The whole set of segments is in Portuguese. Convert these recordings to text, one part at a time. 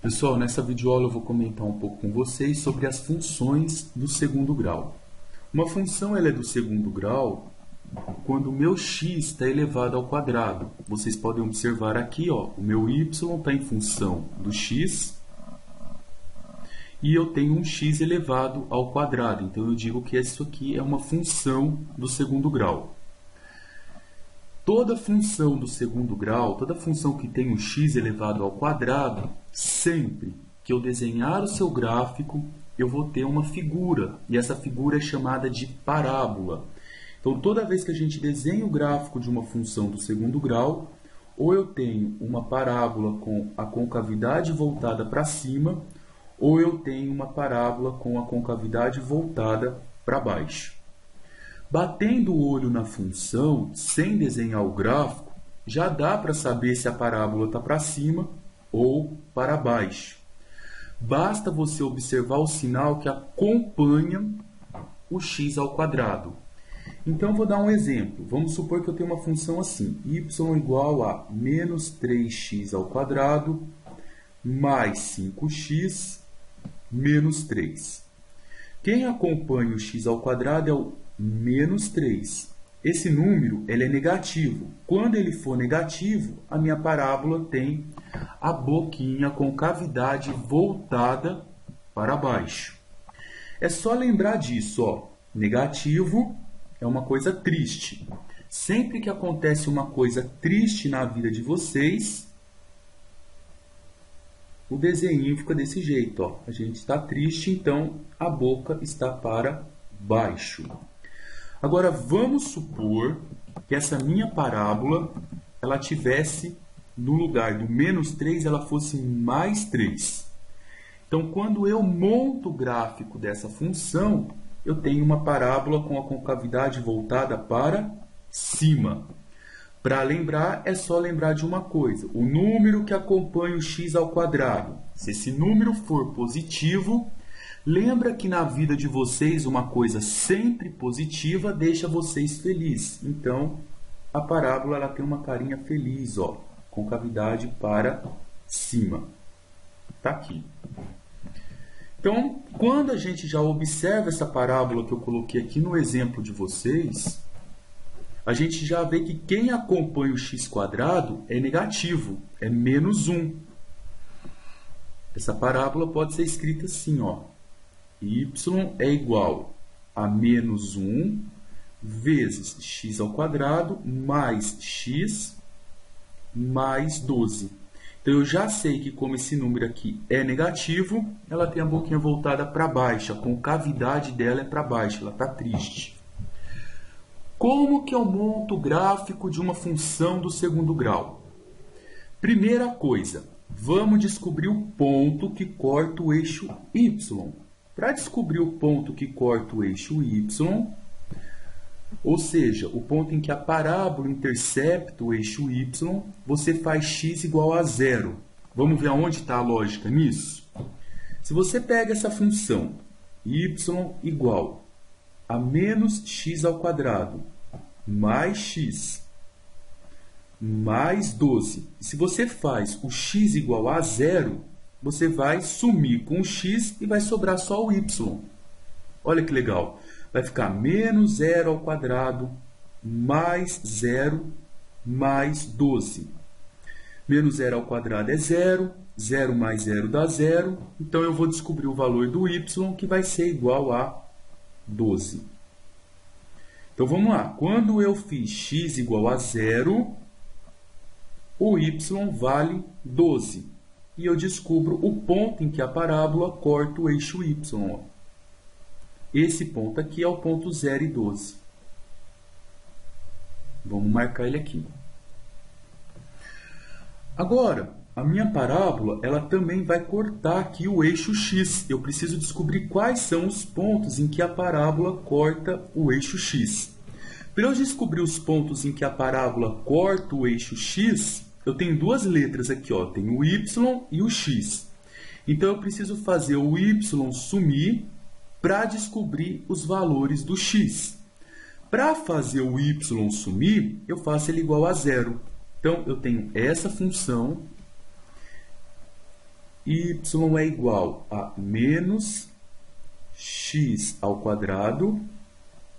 Pessoal, nessa videoaula eu vou comentar um pouco com vocês sobre as funções do segundo grau. Uma função ela é do segundo grau quando o meu x está elevado ao quadrado. Vocês podem observar aqui, ó, o meu y está em função do x e eu tenho um x elevado ao quadrado. Então eu digo que isso aqui é uma função do segundo grau. Toda função do segundo grau, toda função que tem um x elevado ao quadrado, sempre que eu desenhar o seu gráfico, eu vou ter uma figura, e essa figura é chamada de parábola. Então, toda vez que a gente desenha o gráfico de uma função do segundo grau, ou eu tenho uma parábola com a concavidade voltada para cima, ou eu tenho uma parábola com a concavidade voltada para baixo. Batendo o olho na função, sem desenhar o gráfico, já dá para saber se a parábola está para cima ou para baixo. Basta você observar o sinal que acompanha o x ao quadrado. Então, eu vou dar um exemplo. Vamos supor que eu tenho uma função assim, y igual a menos 3x ao quadrado mais 5x menos 3. Quem acompanha o x ao quadrado é o menos 3. Esse número ele é negativo. Quando ele for negativo, a minha parábola tem a boquinha com cavidade voltada para baixo. É só lembrar disso, ó. Negativo é uma coisa triste. Sempre que acontece uma coisa triste na vida de vocês, o desenho fica desse jeito, ó. A gente está triste, então a boca está para baixo. Agora, vamos supor que essa minha parábola, ela tivesse, no lugar do menos 3, ela fosse mais 3. Então, quando eu monto o gráfico dessa função, eu tenho uma parábola com a concavidade voltada para cima. Para lembrar, é só lembrar de uma coisa. O número que acompanha o x ao quadrado, se esse número for positivo, lembra que na vida de vocês uma coisa sempre positiva deixa vocês felizes. Então, a parábola ela tem uma carinha feliz, ó, concavidade para cima. Está aqui. Então, quando a gente já observa essa parábola que eu coloquei aqui no exemplo de vocês, a gente já vê que quem acompanha o x² é negativo, é menos 1. Essa parábola pode ser escrita assim, ó. Y é igual a menos 1 vezes x² mais x mais 12. Então, eu já sei que como esse número aqui é negativo, ela tem a boquinha voltada para baixo, a concavidade dela é para baixo, ela está triste. Como que eu monto o gráfico de uma função do segundo grau? Primeira coisa, vamos descobrir o ponto que corta o eixo y. Para descobrir o ponto que corta o eixo y, ou seja, o ponto em que a parábola intercepta o eixo y, você faz x igual a 0. Vamos ver aonde está a lógica nisso? Se você pega essa função y igual a menos x ao quadrado mais x mais 12, e se você faz o x igual a 0, você vai sumir com o x e vai sobrar só o y. Olha que legal. Vai ficar menos 0 ao quadrado mais 0 mais 12. Menos 0 ao quadrado é 0. 0 mais 0 dá 0. Então, eu vou descobrir o valor do y, que vai ser igual a 12. Então, vamos lá. Quando eu fiz x igual a 0, o y vale 12. E eu descubro o ponto em que a parábola corta o eixo y. Ó. Esse ponto aqui é o ponto 0 e 12. Vamos marcar ele aqui. Agora, a minha parábola ela também vai cortar aqui o eixo x. Eu preciso descobrir quais são os pontos em que a parábola corta o eixo x. Para eu descobrir os pontos em que a parábola corta o eixo x, eu tenho duas letras aqui, ó. Tem o y e o x. Então, eu preciso fazer o y sumir para descobrir os valores do x. Para fazer o y sumir, eu faço ele igual a 0. Então, eu tenho essa função y é igual a menos x ao quadrado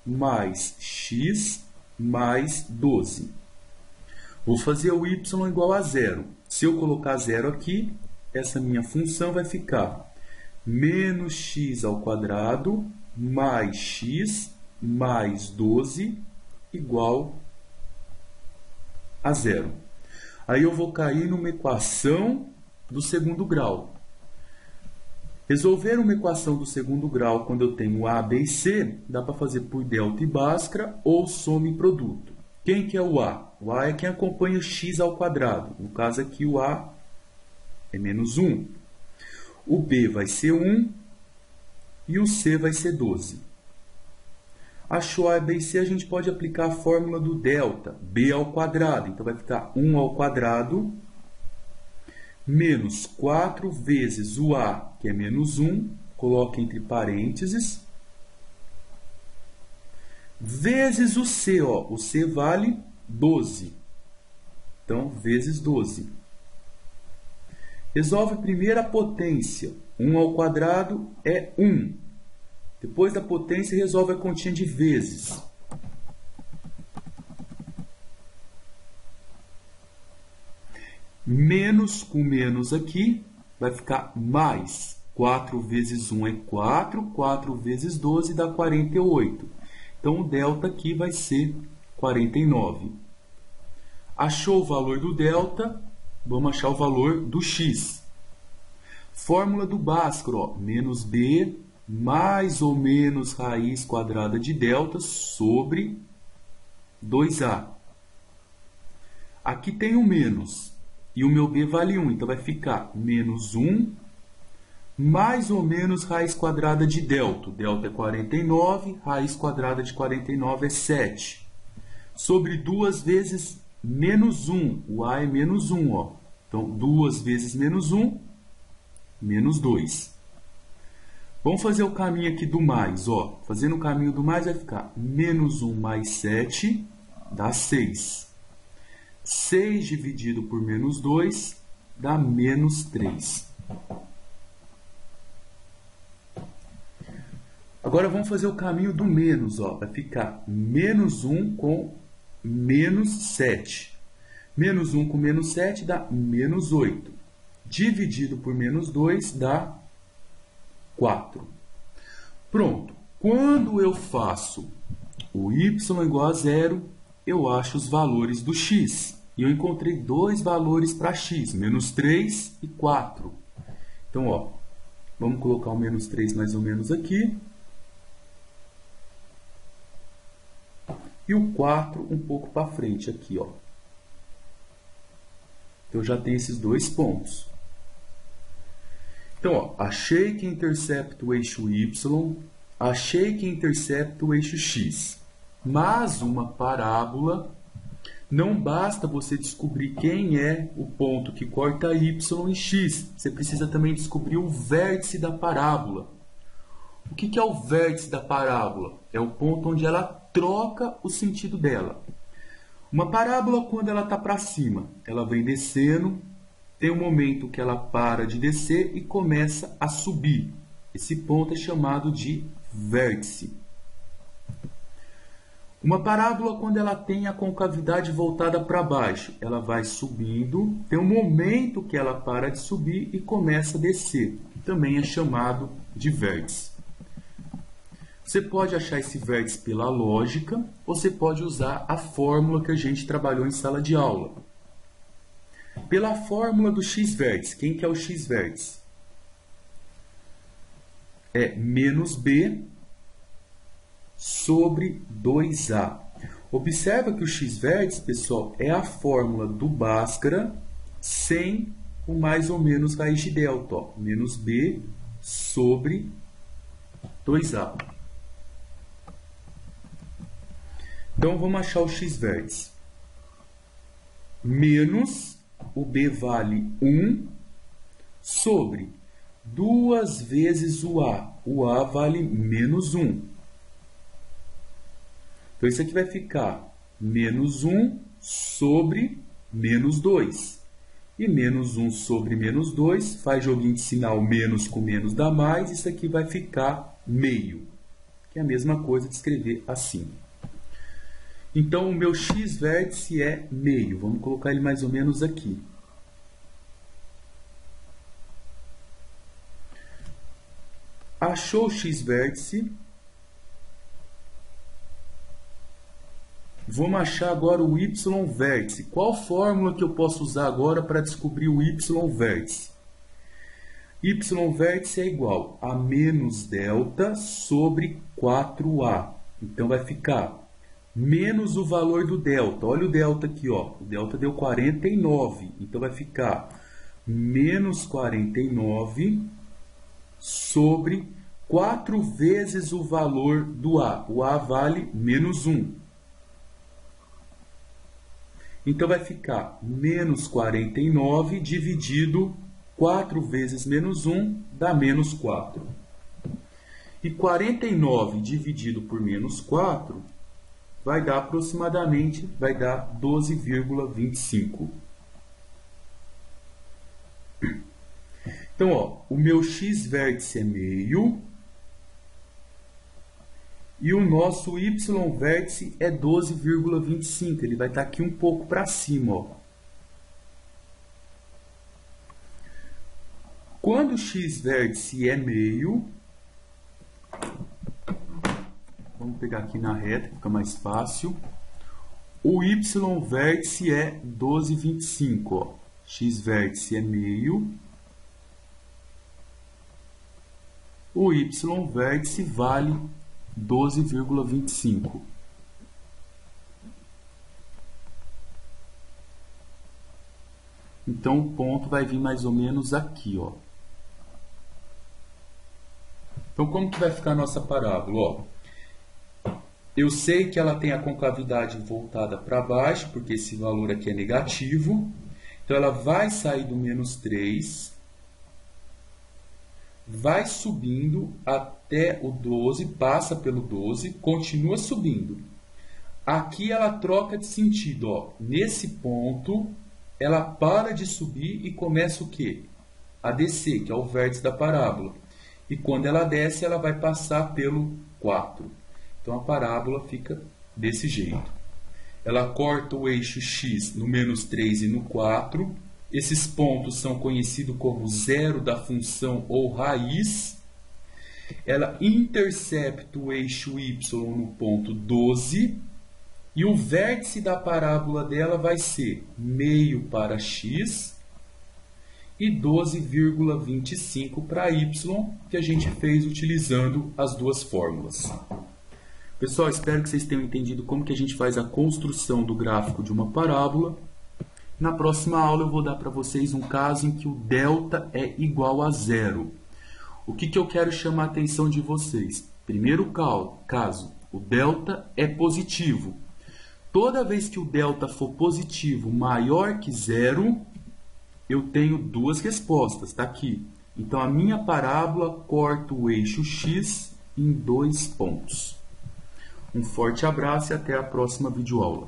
mais x mais 12. Vou fazer o y igual a zero. Se eu colocar zero aqui, essa minha função vai ficar menos x ao quadrado mais x mais 12 igual a zero. Aí eu vou cair numa equação do segundo grau. Resolver uma equação do segundo grau quando eu tenho A, B e C, dá para fazer por delta e Bhaskara ou soma e produto. Quem que é o A? O A é quem acompanha x ao quadrado. No caso aqui o A é menos 1. O B vai ser 1 e o C vai ser 12. Achou A, B e C, a gente pode aplicar a fórmula do delta, B ao quadrado. Então vai ficar 1 ao quadrado menos 4 vezes o A, que é menos 1, coloca entre parênteses, vezes o C, ó, o C vale 12. Então, vezes 12. Resolve primeiro a potência. 1 ao quadrado é 1. Depois da potência, resolve a continha de vezes. Menos com menos aqui, vai ficar mais. 4 vezes 1 é 4, 4 vezes 12 dá 48. Então, o delta aqui vai ser 49. Achou o valor do delta, vamos achar o valor do x. Fórmula do Bhaskara, ó, menos b mais ou menos raiz quadrada de delta sobre 2a. Aqui tem o menos. E o meu b vale 1, então vai ficar menos 1 mais ou menos raiz quadrada de delta. Delta é 49, raiz quadrada de 49 é 7. Sobre 2 vezes menos 1, o a é menos 1. Ó. Então, 2 vezes menos 1, menos 2. Vamos fazer o caminho aqui do mais. Ó. Fazendo o caminho do mais vai ficar menos 1 mais 7 dá 6. 6 dividido por menos 2 dá menos 3. Agora vamos fazer o caminho do menos. Ó. Vai ficar menos 1 com menos 7. Menos 1 com menos 7 dá menos 8. Dividido por menos 2 dá 4. Pronto. Quando eu faço o y igual a zero, eu acho os valores do x. E eu encontrei dois valores para x, menos 3 e 4. Então, ó, vamos colocar o menos 3 mais ou menos aqui. E o 4 um pouco para frente aqui, ó. Então, eu já tenho esses dois pontos. Então, ó, achei que intercepta o eixo y, achei que intercepta o eixo x. Mas uma parábola, não basta você descobrir quem é o ponto que corta y e x. Você precisa também descobrir o vértice da parábola. O que é o vértice da parábola? É o ponto onde ela troca o sentido dela. Uma parábola, quando ela está para cima, ela vem descendo, tem um momento que ela para de descer e começa a subir. Esse ponto é chamado de vértice. Uma parábola, quando ela tem a concavidade voltada para baixo, ela vai subindo, tem um momento que ela para de subir e começa a descer, que também é chamado de vértice. Você pode achar esse vértice pela lógica, ou você pode usar a fórmula que a gente trabalhou em sala de aula. Pela fórmula do x-vértice, quem que é o x-vértice? É menos b sobre 2a. Observa que o x-vértice, pessoal, é a fórmula do Bhaskara sem o mais ou menos raiz de delta. Ó. Menos b sobre 2a. Então, vamos achar o x-vértice. Menos, o b vale 1, sobre 2 vezes o a. O a vale menos 1. Então, isso aqui vai ficar menos 1 sobre menos 2. E menos 1 sobre menos 2, faz joguinho de sinal, menos com menos dá mais, isso aqui vai ficar meio, que é a mesma coisa de escrever assim. Então, o meu x vértice é meio, vamos colocar ele mais ou menos aqui. Achou o x vértice, vamos achar agora o y vértice. Qual fórmula que eu posso usar agora para descobrir o y vértice? Y vértice é igual a menos delta sobre 4a. Então, vai ficar menos o valor do delta. Olha o delta aqui, ó. O delta deu 49. Então, vai ficar menos 49 sobre 4 vezes o valor do a. O a vale menos 1. Então, vai ficar menos 49 dividido 4 vezes menos 1 dá menos 4. E 49 dividido por menos 4 vai dar aproximadamente, vai dar 12,25. Então, ó, o meu x vértice é meio. E o nosso y vértice é 12,25. Ele vai estar aqui um pouco para cima, ó. Quando o x vértice é meio, vamos pegar aqui na reta, fica mais fácil. O y vértice é 12,25, ó. X vértice é meio. O y vértice vale 12,25. Então, o ponto vai vir mais ou menos aqui, ó. Então, como que vai ficar a nossa parábola? Ó, eu sei que ela tem a concavidade voltada para baixo, porque esse valor aqui é negativo. Então, ela vai sair do menos 3, vai subindo até o 12, passa pelo 12, continua subindo. Aqui ela troca de sentido, ó. Nesse ponto, ela para de subir e começa o quê? A descer, que é o vértice da parábola. E quando ela desce, ela vai passar pelo 4. Então, a parábola fica desse jeito. Ela corta o eixo x no menos 3 e no 4. Esses pontos são conhecidos como zero da função ou raiz. Ela intercepta o eixo y no ponto 12. E o vértice da parábola dela vai ser meio para x e 12,25 para y, que a gente fez utilizando as duas fórmulas. Pessoal, espero que vocês tenham entendido como que a gente faz a construção do gráfico de uma parábola. Na próxima aula eu vou dar para vocês um caso em que o delta é igual a zero. O que eu quero chamar a atenção de vocês? Primeiro caso, o delta é positivo. Toda vez que o delta for positivo maior que zero, eu tenho duas respostas, está aqui. Então, a minha parábola corta o eixo x em 2 pontos. Um forte abraço e até a próxima videoaula.